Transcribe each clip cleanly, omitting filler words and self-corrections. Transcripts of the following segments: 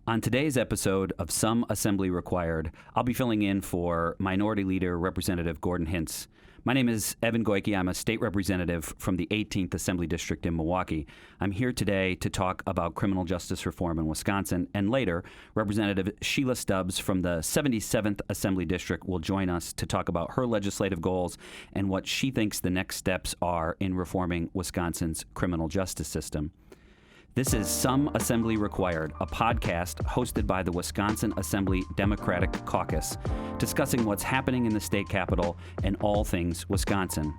On today's episode of Some Assembly Required, I'll be filling in for Minority Leader Representative Gordon Hintz. My name is Evan Goyke. I'm a state representative from the 18th Assembly District in Milwaukee. I'm here today to talk about criminal justice reform in Wisconsin, and later, Representative Shelia Stubbs from the 77th Assembly District will join us to talk about her legislative goals and what she thinks the next steps are in reforming Wisconsin's criminal justice system. This is Some Assembly Required, a podcast hosted by the Wisconsin Assembly Democratic Caucus, discussing what's happening in the state capitol and all things Wisconsin.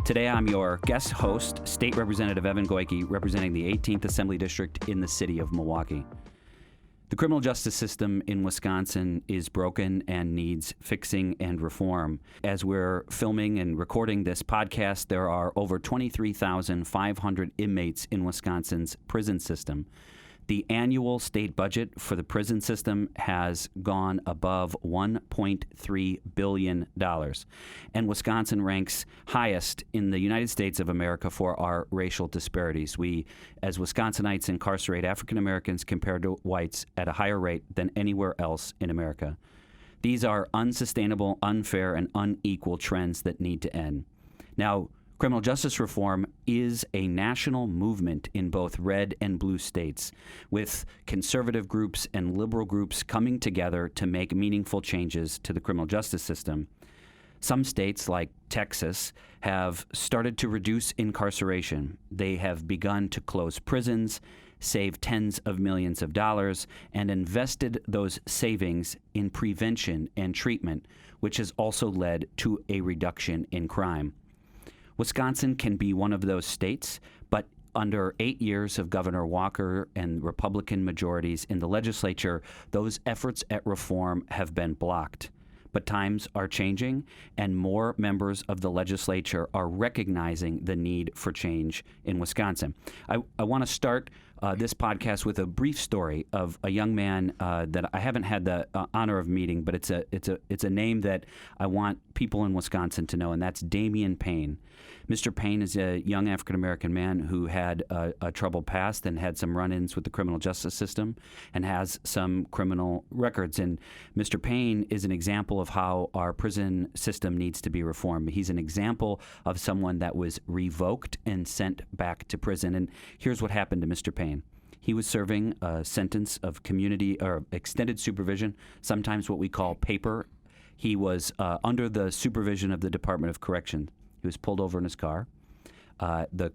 Today I'm your guest host, State Representative Evan Goyke, representing the 18th Assembly District in the city of Milwaukee. The criminal justice system in Wisconsin is broken and needs fixing and reform. As we're filming and recording this podcast, there are over 23,500 inmates in Wisconsin's prison system. The annual state budget for the prison system has gone above $1.3 billion, and Wisconsin ranks highest in the United States of America for our racial disparities. We, as Wisconsinites, incarcerate African Americans compared to whites at a higher rate than anywhere else in America. These are unsustainable, unfair, and unequal trends that need to end. Now, criminal justice reform is a national movement in both red and blue states, with conservative groups and liberal groups coming together to make meaningful changes to the criminal justice system. Some states, like Texas, have started to reduce incarceration. They have begun to close prisons, save tens of millions of dollars, and invested those savings in prevention and treatment, which has also led to a reduction in crime. Wisconsin can be one of those states, but under 8 years of Governor Walker and Republican majorities in the legislature, those efforts at reform have been blocked. But times are changing, and more members of the legislature are recognizing the need for change in Wisconsin. I want to start this podcast with a brief story of a young man that I haven't had the honor of meeting, but it's a name that I want people in Wisconsin to know, and that's Damian Payne. Mr. Payne is a young African-American man who had a troubled past and had some run-ins with the criminal justice system and has some criminal records. And Mr. Payne is an example of how our prison system needs to be reformed. He's an example of someone that was revoked and sent back to prison. And here's what happened to Mr. Payne. He was serving a sentence of community or extended supervision, sometimes what we call paper. He was under the supervision of the Department of Corrections. He was pulled over in his car. The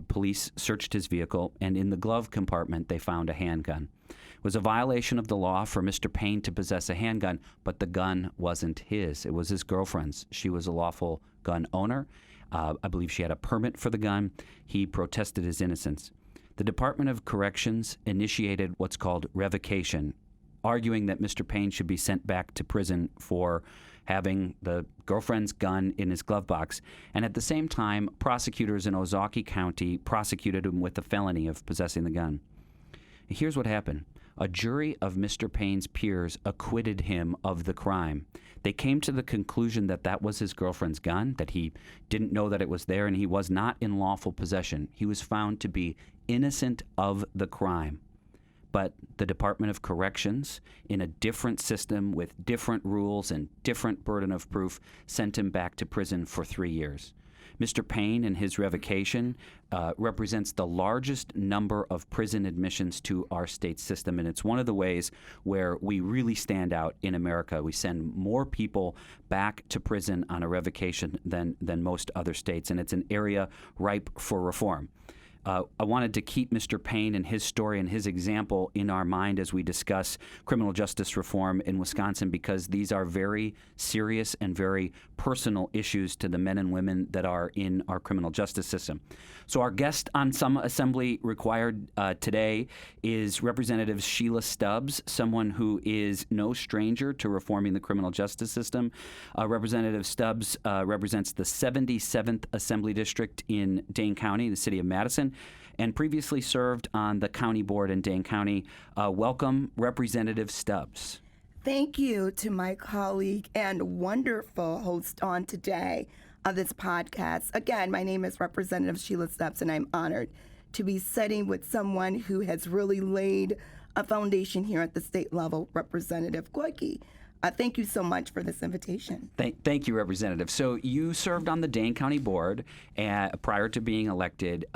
police searched his vehicle, and in the glove compartment, they found a handgun. It was a violation of the law for Mr. Payne to possess a handgun, but the gun wasn't his. It was his girlfriend's. She was a lawful gun owner. I believe she had a permit for the gun. He protested his innocence. The Department of Corrections initiated what's called revocation, arguing that Mr. Payne should be sent back to prison for having the girlfriend's gun in his glove box. And at the same time, prosecutors in Ozaukee County prosecuted him with the felony of possessing the gun. Here's what happened. A jury of Mr. Payne's peers acquitted him of the crime. They came to the conclusion that that was his girlfriend's gun, that he didn't know that it was there, and he was not in lawful possession. He was found to be innocent of the crime. But the Department of Corrections, in a different system with different rules and different burden of proof, sent him back to prison for 3 years. Mr. Payne and his revocation represents the largest number of prison admissions to our state system, and it's one of the ways where we really stand out in America. We send more people back to prison on a revocation than most other states, and it's an area ripe for reform. I wanted to keep Mr. Payne and his story and his example in our mind as we discuss criminal justice reform in Wisconsin, because these are very serious and very personal issues to the men and women that are in our criminal justice system. So our guest on Some Assembly Required today is Representative Shelia Stubbs, someone who is no stranger to reforming the criminal justice system. Representative Stubbs represents the 77th Assembly District in Dane County, the city of Madison, and previously served on the county board in Dane County. Welcome, Representative Stubbs. Thank you to my colleague and wonderful host on today of this podcast. Again, my name is Representative Shelia Stubbs, and I'm honored to be sitting with someone who has really laid a foundation here at the state level, Representative Goyke. Thank you so much for this invitation. Thank you, Representative. So you served on the Dane County Board prior to being elected.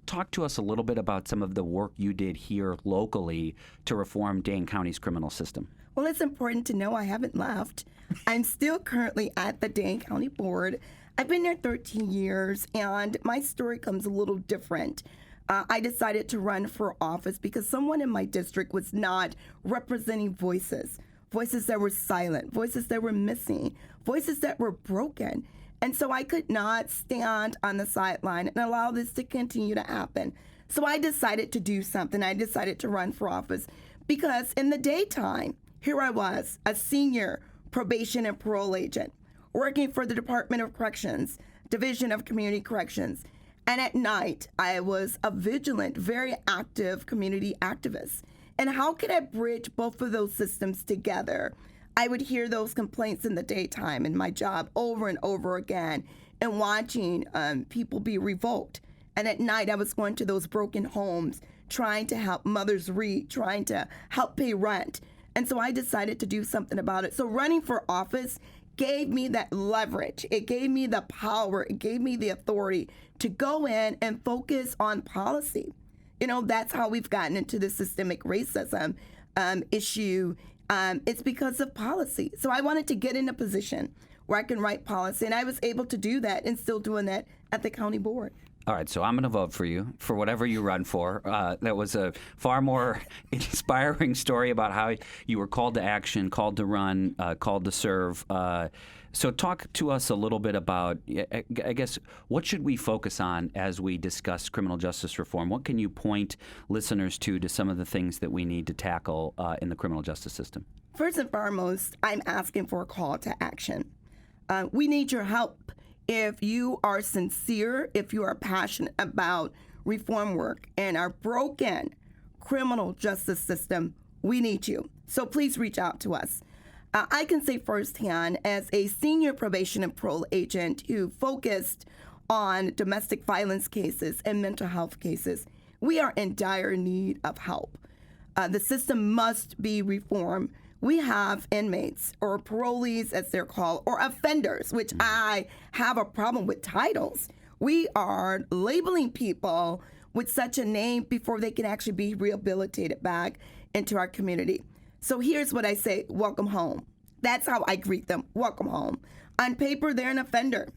Talk to us a little bit about some of the work you did here locally to reform Dane County's criminal system. Well, it's important to know I haven't left. I'm still currently at the Dane County Board. I've been there 13 years, and my story comes a little different. I decided to run for office because someone in my district was not representing voices that were silent, voices that were missing, voices that were broken. And so I could not stand on the sideline and allow this to continue to happen. So I decided to do something. I decided to run for office because in the daytime, here I was, a senior probation and parole agent, working for the Department of Corrections, Division of Community Corrections. And at night, I was a vigilant, very active community activist. And how could I bridge both of those systems together? I would hear those complaints in the daytime in my job over and over again and watching people be revoked. And at night, I was going to those broken homes, trying to help mothers read, trying to help pay rent. And so I decided to do something about it. So running for office gave me that leverage. It gave me the power. It gave me the authority to go in and focus on policy. You know, that's how we've gotten into the systemic racism issue. It's because of policy. So I wanted to get in a position where I can write policy, and I was able to do that and still doing that at the county board. All right, so I'm going to vote for you for whatever you run for. That was a far more inspiring story about how you were called to action, called to run, called to serve. So talk to us a little bit about, I guess, what should we focus on as we discuss criminal justice reform? What can you point listeners to some of the things that we need to tackle in the criminal justice system? First and foremost, I'm asking for a call to action. We need your help. If you are sincere, if you are passionate about reform work and our broken criminal justice system, we need you. So please reach out to us. I can say firsthand, as a senior probation and parole agent who focused on domestic violence cases and mental health cases, we are in dire need of help. The system must be reformed. We have inmates, or parolees as they're called, or offenders, which I have a problem with titles. We are labeling people with such a name before they can actually be rehabilitated back into our community. So here's what I say: welcome home. That's how I greet them: welcome home. On paper, they're an offender,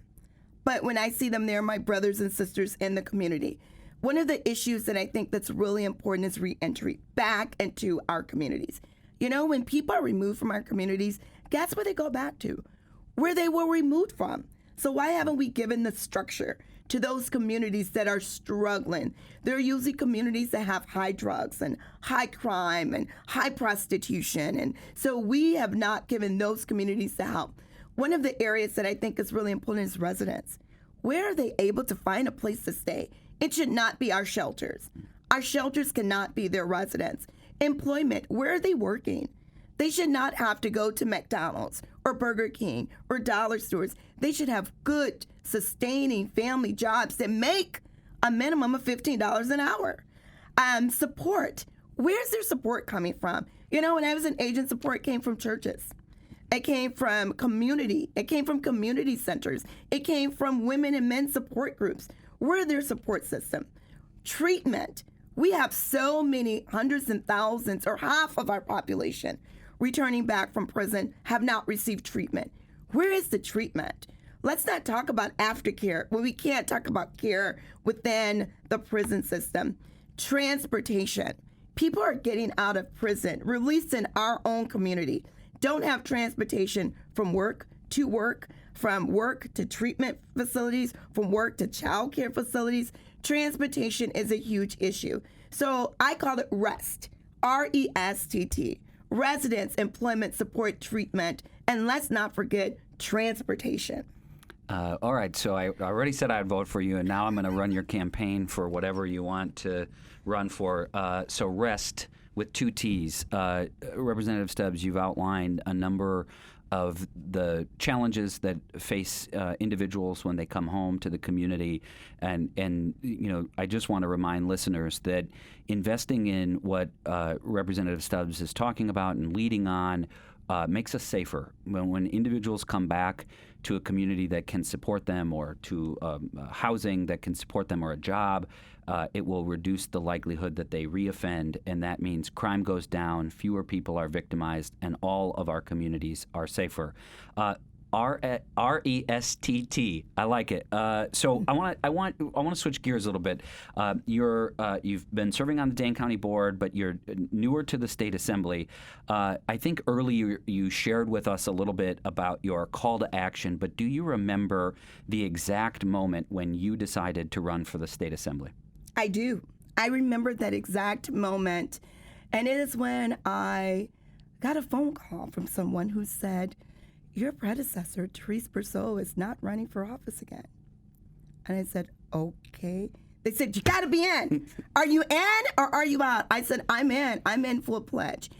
but when I see them, they're my brothers and sisters in the community. One of the issues that I think that's really important is reentry back into our communities. You know, when people are removed from our communities, guess where they go back to? Where they were removed from. So why haven't we given the structure to those communities that are struggling? They're usually communities that have high drugs and high crime and high prostitution. And so we have not given those communities the help. One of the areas that I think is really important is residents. Where are they able to find a place to stay? It should not be our shelters. Our shelters cannot be their residents. Employment, where are they working? They should not have to go to McDonald's or Burger King or dollar stores. They should have good, sustaining family jobs that make a minimum of $15 an hour. Support, where's their support coming from? You know, when I was an agent, support came from churches. It came from community. It came from community centers. It came from women and men support groups. Where are their support system? Treatment. We have so many hundreds and thousands, or half of our population, returning back from prison have not received treatment. Where is the treatment? Let's not talk about aftercare when we can't talk about care within the prison system. Transportation. People are getting out of prison, released in our own community, don't have transportation from work to work, from work to treatment facilities, from work to child care facilities. Transportation is a huge issue. So I call it REST, RESTT, Residents, Employment, Support, Treatment, and let's not forget transportation. All right, so I already said I'd vote for you, and now I'm going to run your campaign for whatever you want to run for. So REST with two T's. Representative Stubbs, you've outlined a number of the challenges that face individuals when they come home to the community. And I just want to remind listeners that investing in what Representative Stubbs is talking about and leading on makes us safer. When individuals come back to a community that can support them, or to housing that can support them, or a job, it will reduce the likelihood that they reoffend, and that means crime goes down, fewer people are victimized, and all of our communities are safer. RESTT. I like it. So I want to switch gears a little bit. You've been serving on the Dane County Board, but you're newer to the State Assembly. I think earlier you shared with us a little bit about your call to action, but do you remember the exact moment when you decided to run for the State Assembly? I do. I remember that exact moment, and it is when I got a phone call from someone who said, "Your predecessor, Therese Berceau, is not running for office again." And I said, "Okay." They said, "You got to be in. Are you in or are you out?" I said, "I'm in. I'm in full pledge."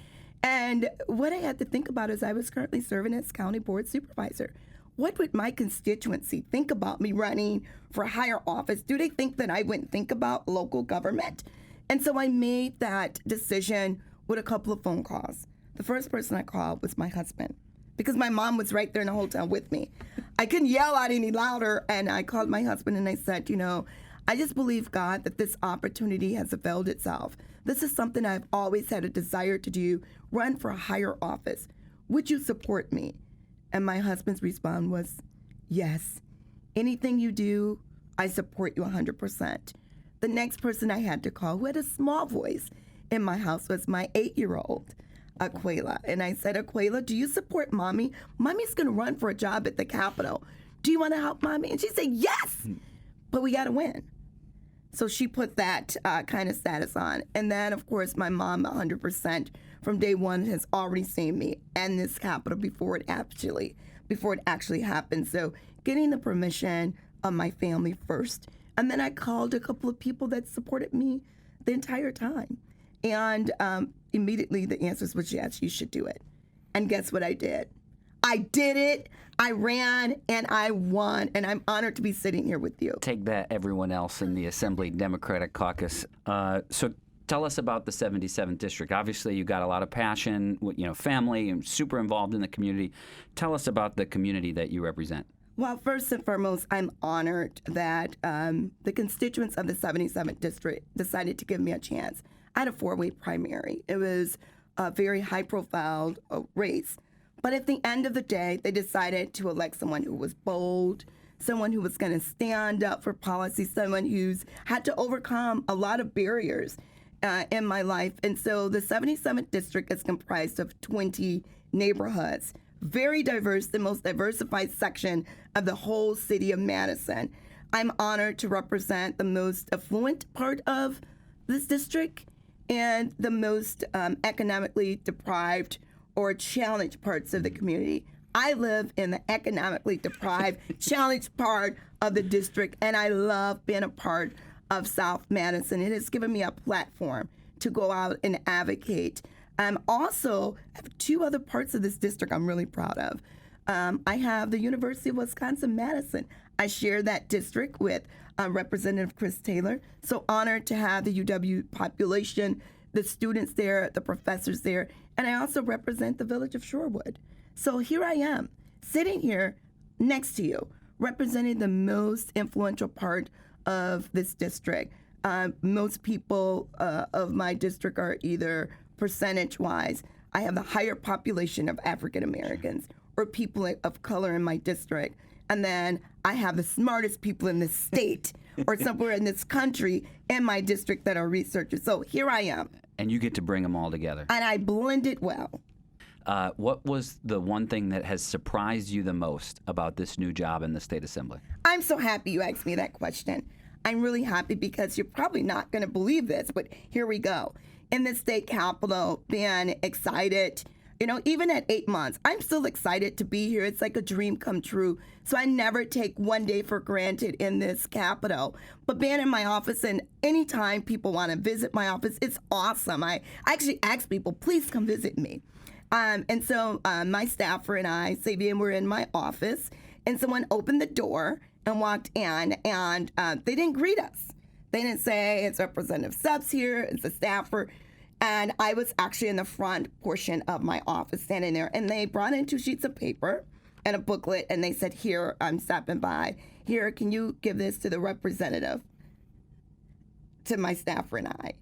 And what I had to think about is I was currently serving as county board supervisor. What would my constituency think about me running for higher office? Do they think that I wouldn't think about local government? And so I made that decision with a couple of phone calls. The first person I called was my husband, because my mom was right there in the hotel with me. I couldn't yell out any louder, and I called my husband and I said, I just believe, God, that this opportunity has availed itself. This is something I've always had a desire to do, run for a higher office. Would you support me? And my husband's response was, yes. Anything you do, I support you 100%. The next person I had to call, who had a small voice in my house, was my 8-year-old. Aquila. And I said, "Aquila, do you support Mommy? Mommy's going to run for a job at the Capitol. Do you want to help Mommy?" And she said, "Yes, but we got to win." So she put that kind of status on. And then, of course, my mom, 100% from day one, has already seen me and this Capitol before it actually happened. So getting the permission of my family first. And then I called a couple of people that supported me the entire time. And immediately the answer was, yes, you should do it. And guess what I did? I did it. I ran and I won. And I'm honored to be sitting here with you. Take that, everyone else in the Assembly Democratic Caucus. So tell us about the 77th District. Obviously, you got a lot of passion, family, and super involved in the community. Tell us about the community that you represent. Well, first and foremost, I'm honored that the constituents of the 77th District decided to give me a chance. I had a 4-way primary. It was a very high-profile race. But at the end of the day, they decided to elect someone who was bold, someone who was going to stand up for policy, someone who's had to overcome a lot of barriers in my life. And so the 77th District is comprised of 20 neighborhoods, very diverse, the most diversified section of the whole city of Madison. I'm honored to represent the most affluent part of this district and the most economically deprived or challenged parts of the community. I live in the economically deprived, challenged part of the district, and I love being a part of South Madison. It has given me a platform to go out and advocate. Also, I have 2 other parts of this district I'm really proud of. I have the University of Wisconsin-Madison. I share that district with Representative Chris Taylor. So honored to have the UW population, the students there, the professors there, and I also represent the village of Shorewood. So here I am, sitting here next to you, representing the most influential part of this district. Most people of my district are either percentage-wise, I have the higher population of African Americans or people of color in my district. And then I have the smartest people in this state or somewhere in this country in my district that are researchers. So here I am. And you get to bring them all together. And I blend it well. What was the one thing that has surprised you the most about this new job in the State Assembly? I'm so happy you asked me that question. I'm really happy because you're probably not going to believe this, but here we go. In the state capitol, being excited, Even at 8 months, I'm still excited to be here. It's like a dream come true. So I never take one day for granted in this Capitol. But being in my office, and anytime people want to visit my office, it's awesome. I actually ask people, please come visit me. And so my staffer and I, Sabian, were in my office, and someone opened the door and walked in, and they didn't greet us. They didn't say, it's Representative Stubbs here, it's a staffer. And I was actually in the front portion of my office standing there, and they brought in 2 sheets of paper and a booklet, and they said, here, I'm stopping by. Here, can you give this to the representative, to my staffer and I?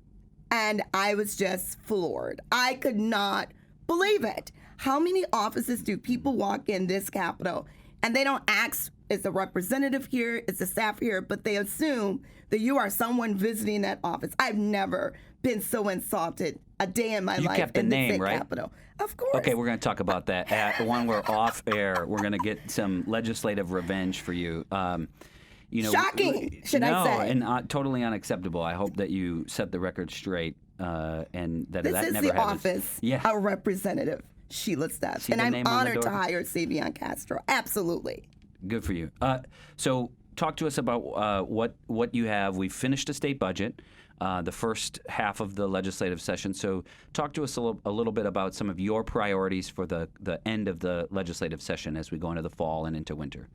And I was just floored. I could not believe it. How many offices do people walk in this Capitol and they don't ask, is the representative here, is the staff here, but they assume that you are someone visiting that office. I've never been so insulted a day in my life kept the in name, the right? Capitol. Of course. Okay, we're going to talk about that. When we're off air, we're going to get some legislative revenge for you. Shocking, should I say? No, and totally unacceptable. I hope that you set the record straight, and that this that is never the happens. office Yeah. of Representative Shelia Stubbs, See and the I'm name on the honored to door? hire Sabian Castro. Absolutely. Good for you. So talk to us about what you have. We've finished a state budget, the first half of the legislative session. So talk to us a little bit about some of your priorities for the end of the legislative session as we go into the fall and into winter.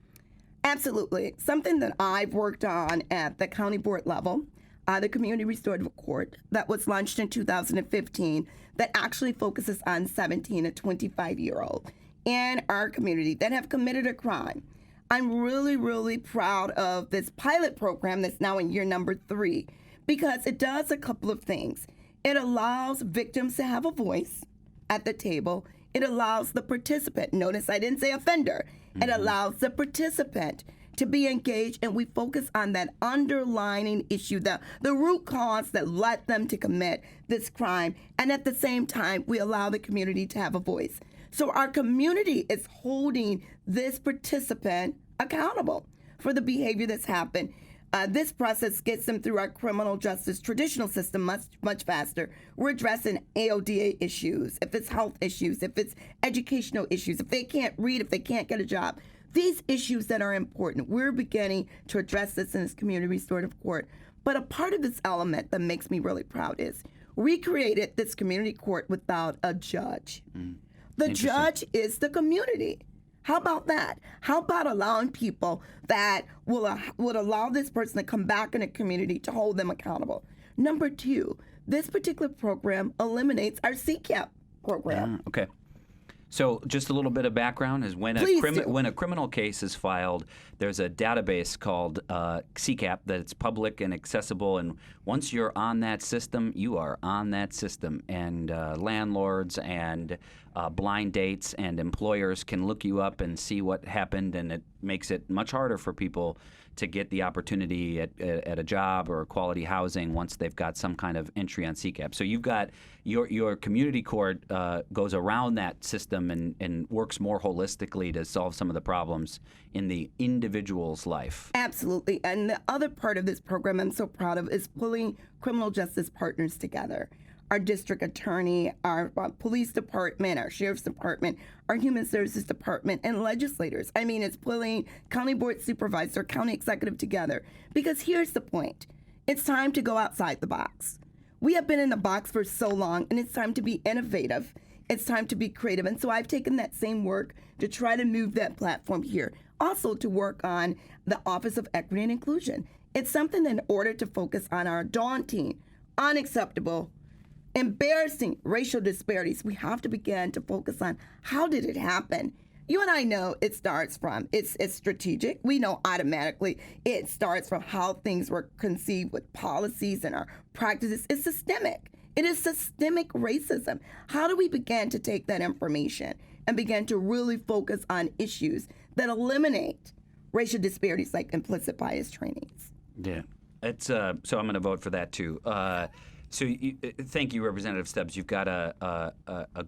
Absolutely. Something that I've worked on at the county board level, the Community Restorative Court that was launched in 2015 that actually focuses on 17 to 25-year-old in our community that have committed a crime. I'm really, really proud of this pilot program that's now in year number 3 because it does a couple of things. It allows victims to have a voice at the table. It allows the participant, notice I didn't say offender, it allows the participant to be engaged, and we focus on that underlying issue, the root cause that led them to commit this crime, and at the same time, we allow the community to have a voice. So our community is holding this participant accountable for the behavior that's happened. This process gets them through our criminal justice traditional system much faster. We're addressing AODA issues, if it's health issues, if it's educational issues, if they can't read, if they can't get a job. These issues that are important, we're beginning to address this in this Community Restorative Court. But a part of this element that makes me really proud is we created this community court without a judge. The judge is the community. How about that? How about allowing people that would allow this person to come back in a community to hold them accountable? Number 2, this particular program eliminates our CCAP program. Okay. So just a little bit of background is when a criminal case is filed, there's a database called CCAP that's public and accessible. And once you're on that system, you are on that system. And landlords and blind dates and employers can look you up and see what happened. And it makes it much harder for people to get the opportunity at a job or quality housing once they've got some kind of entry on CCAP. So you've got your community court goes around that system and works more holistically to solve some of the problems in the individual's life. Absolutely. And the other part of this program I'm so proud of is pulling criminal justice partners together. Our district attorney, our police department, our sheriff's department, our human services department, and legislators. I mean, it's pulling county board supervisor, county executive together. Because here's the point. It's time to go outside the box. We have been in the box for so long, and it's time to be innovative. It's time to be creative. And so I've taken that same work to try to move that platform here. Also to work on the Office of Equity and Inclusion. It's something that in order to focus on our daunting, unacceptable, embarrassing racial disparities, we have to begin to focus on how did it happen. You and I know it starts from, it's strategic. We know automatically it starts from how things were conceived with policies and our practices. It's systemic. It is systemic racism. How do we begin to take that information and begin to really focus on issues that eliminate racial disparities like implicit bias trainings? Yeah, it's so I'm going to vote for that too. Thank you, Representative Stubbs. You've got a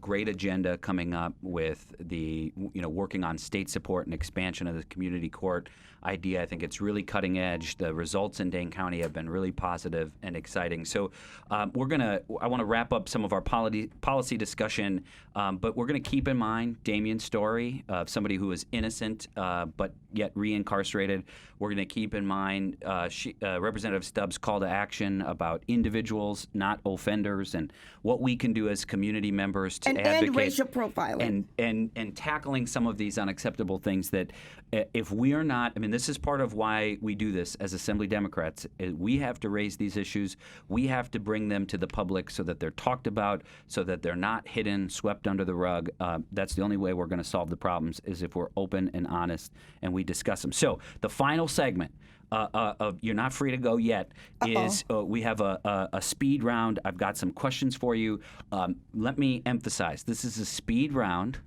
great agenda coming up with the working on state support and expansion of the community court. idea. I think it's really cutting edge. The results in Dane County have been really positive and exciting. So I want to wrap up some of our policy discussion, but we're going to keep in mind Damien's story of somebody who is innocent but yet reincarcerated. We're going to keep in mind Representative Stubbs' call to action about individuals, not offenders, and what we can do as community members to advocate. And racial profiling. And tackling some of these unacceptable things that if we are not, I mean, this is part of why we do this as Assembly Democrats. We have to raise these issues. We have to bring them to the public so that they're talked about, so that they're not hidden, swept under the rug. That's the only way we're going to solve the problems is if we're open and honest and we discuss them. So the final segment of You're Not Free to Go Yet is we have a speed round. I've got some questions for you. Let me emphasize, this is a speed round.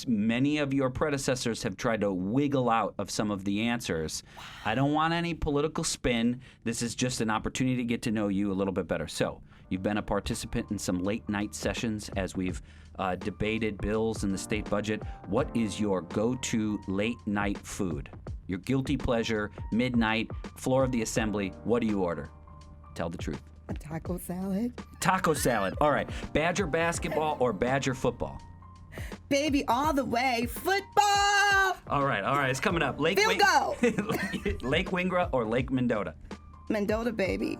Many of your predecessors have tried to wiggle out of some of the answers. I don't want any political spin. This is just an opportunity to get to know you a little bit better. So, you've been a participant in some late night sessions as we've debated bills in the state budget. What is your go-to late night food? Your guilty pleasure, midnight, floor of the assembly. What do you order? Tell the truth. A taco salad. Taco salad. All right. Badger basketball or Badger football? Baby, all the way. Football! All right. It's coming up. Lake Wingra or Lake Mendota? Mendota, baby.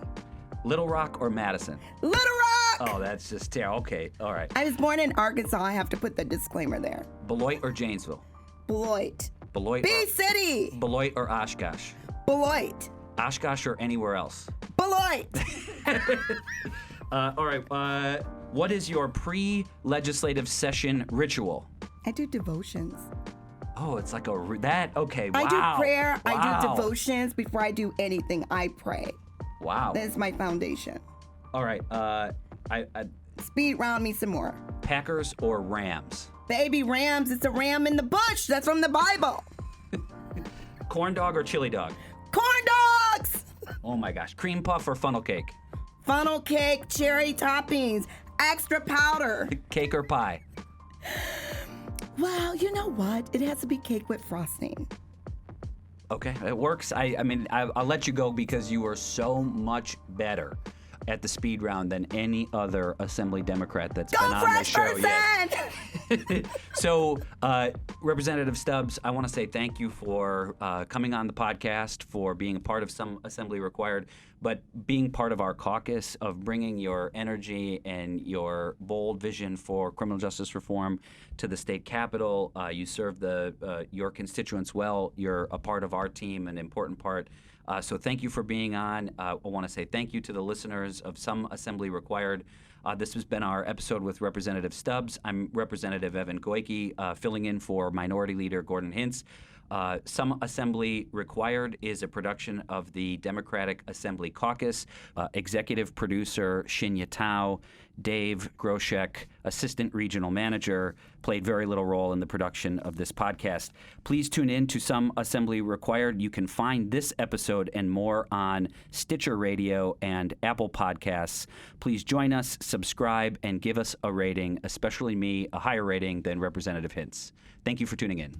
Little Rock or Madison? Little Rock! Oh, that's just terrible. Okay, all right. I was born in Arkansas. I have to put the disclaimer there. Beloit or Janesville? Beloit. B-City! Beloit or Oshkosh? Beloit. Oshkosh or anywhere else? Beloit! All right. What is your pre-legislative session ritual? I do devotions. Oh, it's like okay, wow. I do prayer. Wow. I do devotions. Before I do anything, I pray. Wow. That's my foundation. All right. Speed round me some more. Packers or Rams? Baby Rams. It's a ram in the bush. That's from the Bible. Corn dog or chili dog? Corn dogs! Oh my gosh. Cream puff or funnel cake? Funnel cake, cherry toppings, extra powder. Cake or pie? Well, you know what? It has to be cake with frosting. Okay, it works. I mean, I'll let you go because you are so much better at the speed round than any other Assembly Democrat that's been on this show yet. So, Representative Stubbs, I want to say thank you for coming on the podcast, for being a part of some Assembly Required, but being part of our caucus, of bringing your energy and your bold vision for criminal justice reform to the state capitol. You serve your constituents well. You're a part of our team, an important part. So thank you for being on. I want to say thank you to the listeners of Some Assembly Required. This has been our episode with Representative Stubbs. I'm Representative Evan Goyke, filling in for Minority Leader Gordon Hintz. Some Assembly Required is a production of the Democratic Assembly Caucus. Executive producer Shelia Stubbs, Dave Groshek, Assistant Regional Manager, played very little role in the production of this podcast. Please tune in to Some Assembly Required. You can find this episode and more on Stitcher Radio and Apple Podcasts. Please join us, subscribe, and give us a rating, especially me, a higher rating than Representative Hintz. Thank you for tuning in.